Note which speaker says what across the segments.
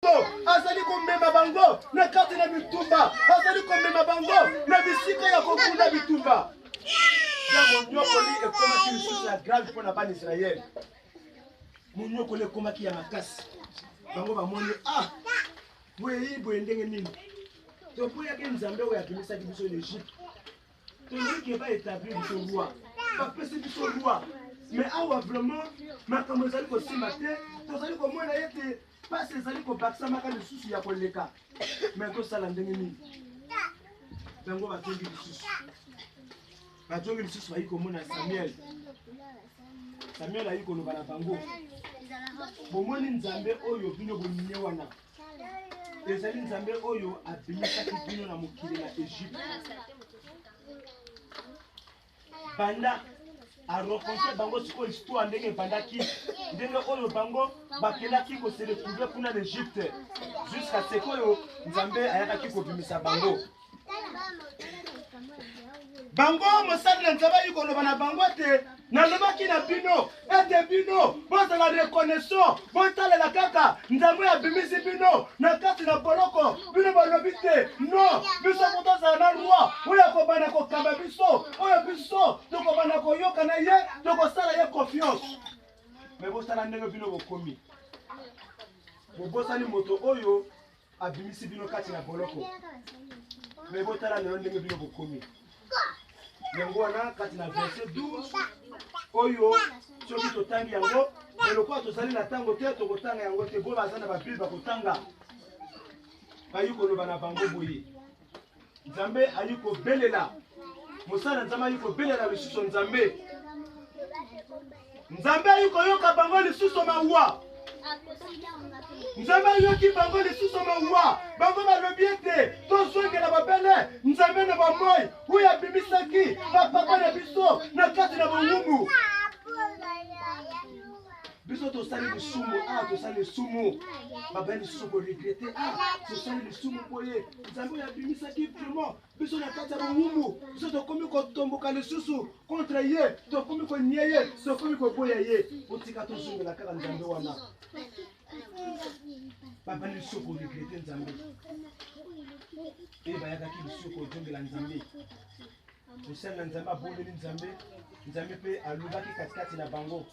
Speaker 1: azali komema bango na kati na bitumba, azali komema bango na bisika ya kokunda bitumba. Monyokoli ekomaki lisusu ya grave mpona bana Israel. Monyokoli ekomaki ya makasi. Bango bamoni boye ndenge nini. Topoyaki Nzambe oyo abimisaki biso na Egypte. Tolingi ba établir biso roi. Bapesi biso roi. Mais awa vraiment makambo ezali kosimba te. Tozali komona ete pasi ezali kobakisamaka lisusu ya koleka. Mais tosala ndenge nini. Bango batongi lisusu. Batongi lisusu bayi komona Samuel. Samuel ayi koloba na bango. Bomoni Nzambe oyo bino boninye wana. Ezali Nzambe oyo abimisaki bino na mokili na Egypte. Banda a rencontré bango siko histoire ndenge bandaki ndenge oyo bango bakendaki ko se retrouver kuna na Egypte jusqu'à ce que Nzambe ayakaki ko bimisa bango. Bango mosali na Nzambe yi koloba na bango te nalobaki na bino ete bino bozala reconnaissant botalela kaka Nzambe abimisi bino na kati na boloko bino balobi te non biso kotozala na roi oyo akobana kokamba biso oyo biso tokobana koyoka na ye tokosala ye confiance. Mais bosala ndenge bino bokomi bobosani moto oyo abimisi bino kati na boloko. Mais botala lelo ndenge bino bokomi yango wana kati na verset 12 oyo soki totangi yango eloko tozali na tango te tokotanga yango te bo bazana ba Bible bakotanga bayi koloba na bango boye. Nzambe ayi kobelela mosala Nzambe ayi kobelela lisusu Nzambe. Nzambe ayi koyoka bango lisusu mawa. Nzambe ayoki bango lisusu mawa. Bango balobi ete tozongela babele Nzambe na bamoi oyo abimisaki bapapa na biso na kati na bongumu. Biso tosali lisumu tosali lisumu babeli lisusu ko regretter tosali lisumu boye Nzambe oyo abimisaki vraiment biso na kati ya bongumu. Biso tokomi kotomboka lisusu contre ye tokomi konia ye tokomi koboya ye otika tozongela kaka Nzambe wana. Papa ni soko regretter Nzambe. Bayakaki lisusu kozongela Nzambe. Mosala Nzambe abondeli Nzambe. Nzambe pe alobaki katikati na bango.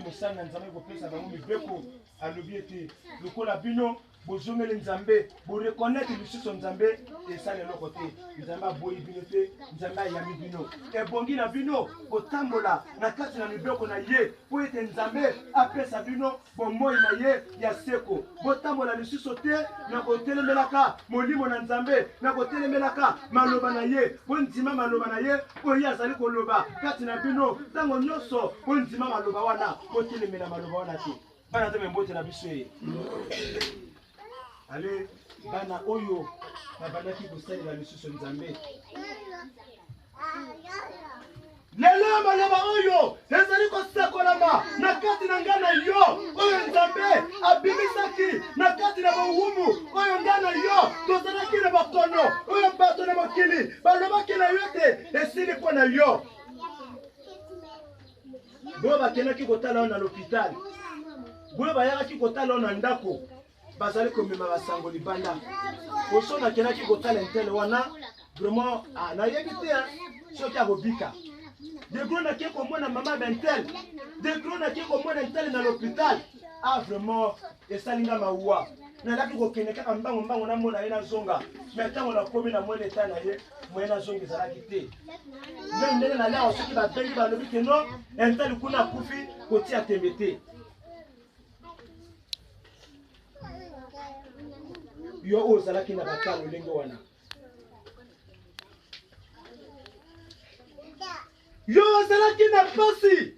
Speaker 1: Mosala Nzambe kopesa bango mibeko alobi ete lokola bino bozongeli Nzambe bo reconnaître lisusu Nzambe esala eloko te. Nzambe aboyi bino te Nzambe ayami bino ebongi na bino kotambola na kati na mibeko na ye po ete Nzambe apesa bino bomoi na ye ya seko botambola lisusu te na kotelemelaka molimo na Nzambe na kotelemelaka maloba na ye bondima maloba na ye oyo azali koloba kati na bino tango nyonso bondima maloba wana botelemela maloba wana te bana te mbote na biso ye. Allez, bana oyo babandaki kosalela lisusu Nzambe. Lelo maloba oyo ezali kosakolama na kati na ngana yo oyo Nzambe abimisaki na kati na bongumu oyo ngana yo tozalaki na bakono oyo bato na mokili balobaki na yo te esili mpo na yo. Boyo bakendaki kotala na l'hôpital boyo bayakaki kotala na ndako bazali komema basango libanda osona kenaki kotala ntele wana vraiment na yebi te soki akobika de gros na ke komona mama bentel de gros na ke komona ntele na l'hôpital vraiment esalinga mawa na laki kokende kaka mbango na mona ye na zonga mais ntango na komi na mwana eta na ye moye na zonga ezalaki te mais ndenge na leo soki babengi balobi ke no ntele kuna akufi kotia tembe te. Yo ozalaki na bakalo lenge wana yo ozalaki na pasi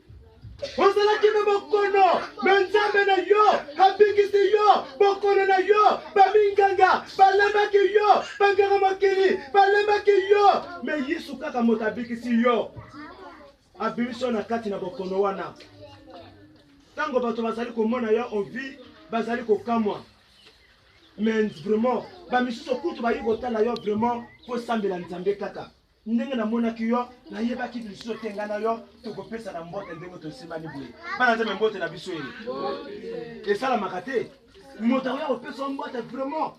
Speaker 1: ozalaki na bokono me Nzambe na yo abikisi yo bokono na yo baminganga balembaki yo banganga mokili balembaki yo me Yesu kaka moto abikisi yo abimiso na kati na bokono wana tango bato bazali komona yo envie bazali kokamwa. Mais vraiment, ba misusu kutu ba yiko tala yo vraiment pour sambela Nzambe kaka. Ndenge na mona ki yo na yeba ki lisusu tenga na yo to kopesa na mbote ndenge to simani boye. Bana Nzambe mbote na biso eri. Et ça la makate. motakoya kopesa mbwate vraiment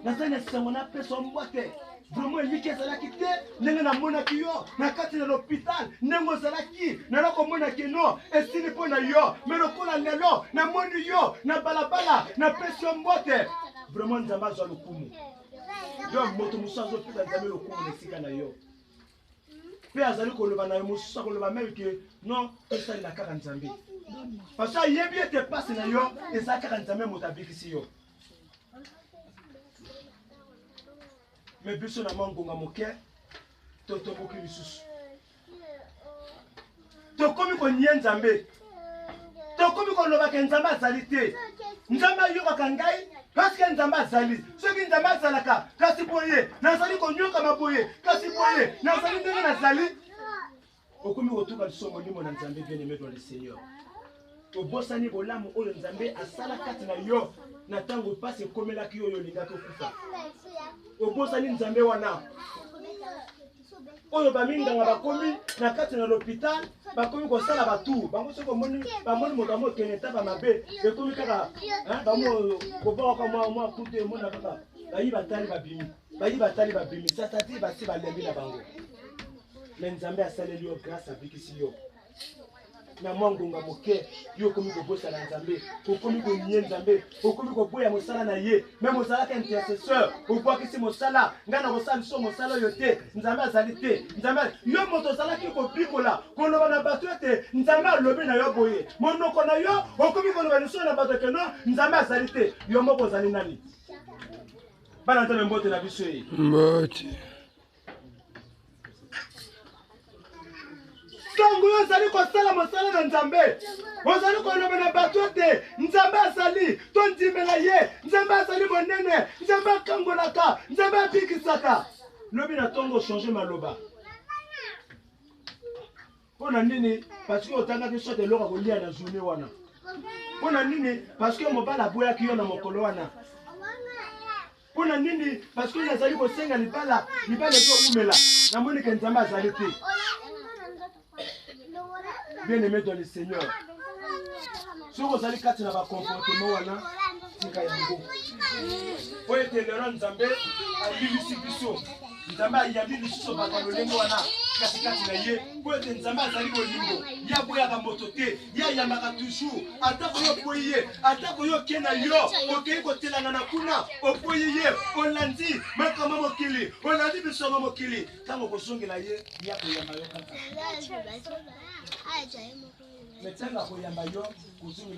Speaker 1: naza na sango napesa mbwate vraiment eliki ezalaki te ndenge namonaki yo na kati na l'hôpital ndenge ozalaki nanakomonaki no esili mpo na yo me lokola lelo namoni yo na balabala napesi yo mbwate vraiment nzambe azwa lokumu yo moto mosusu azopesa nzambe lokumu na esika na yo mpe azali koloba na yo mosusu akoloba meme ke non tosalela kaka nzambe parce que ayebi ete pasi na yo eza kaka nzambe moto abikisi yo me biso na mangonga moke totoboki lisusu tokomi konie nzambe tokomi kolobaka nzambe azali te nzambe ayokaka ngai parceke nzambe azali soki nzambe azalaka kasi boye nazali konyokama boye kasi boye nazali ndenge nazali okomi kotuka liso molimo na nzambe bien aimé dans le Seigneur obosani bolamu oyo nzambe asala kati na yo na ntango pasi ekomelaki yo oyo olingaki okufa obosani nzambe wana oyo baminganga bakomi na kati na l'hôpital bakomi kosala batour bango soki bamoni moto amokende ta bamabe ekomi kaka koboka mwa kute emona kaka bayi batali babimi satati basi balembi na bango me nzambe asaleli yo grâce abikisi yo na mwangonga moke yo komi kobosana nzambe okomi konie nzambe okomi koboya mosala na ye me mozalaka intercesseur obwakisi mosala ngai na kosala liso mosala oyo te nzambe azali te nzambe yo moto ozalaki kobikola koloba na bato ete nzambe alobi na yo boye monoko na yo okomi koloba liso na bato ete no nzambe azali te yo moko ozali nani bana nzambe mbote na biso ye mbote ntango yo ozali kosala mosala na nzambe ozali koloba na bato ete nzambe azali tondimela ye nzambe azali monene nzambe akangolaka nzambe abikisaka lobi na ntongo ochange maloba mpo na nini parceke otangaki sote eloko kolia na journée wana mpo na nini parceke mobala aboyaki yo na mokolo wana mpo na nini parceke nazali kosenga libala ezoumela namoni ke nzambe azali te bien aimé dans le Seigneur. Si vous allez casser dans votre comportement, c'est qu'il y a un beau. Vous êtes le Nzambe, à l'Ibisibiso. Nzambe, il y a l'Ibisibiso, Bakalolemo, Katikati na ye. Vous êtes Nzambe, Azali Bolingo. Ya boya Ramotote, ya Yamaka toujours. Atako yo poye, atako yo kena yo. Ok, kote la nanakuna, opoye, Olandi, Makama Mokili, Olandi Bisoma Mokili. Quand on songe la ye, ya Yamayo Kata. Mais tiens, la Koyambayo,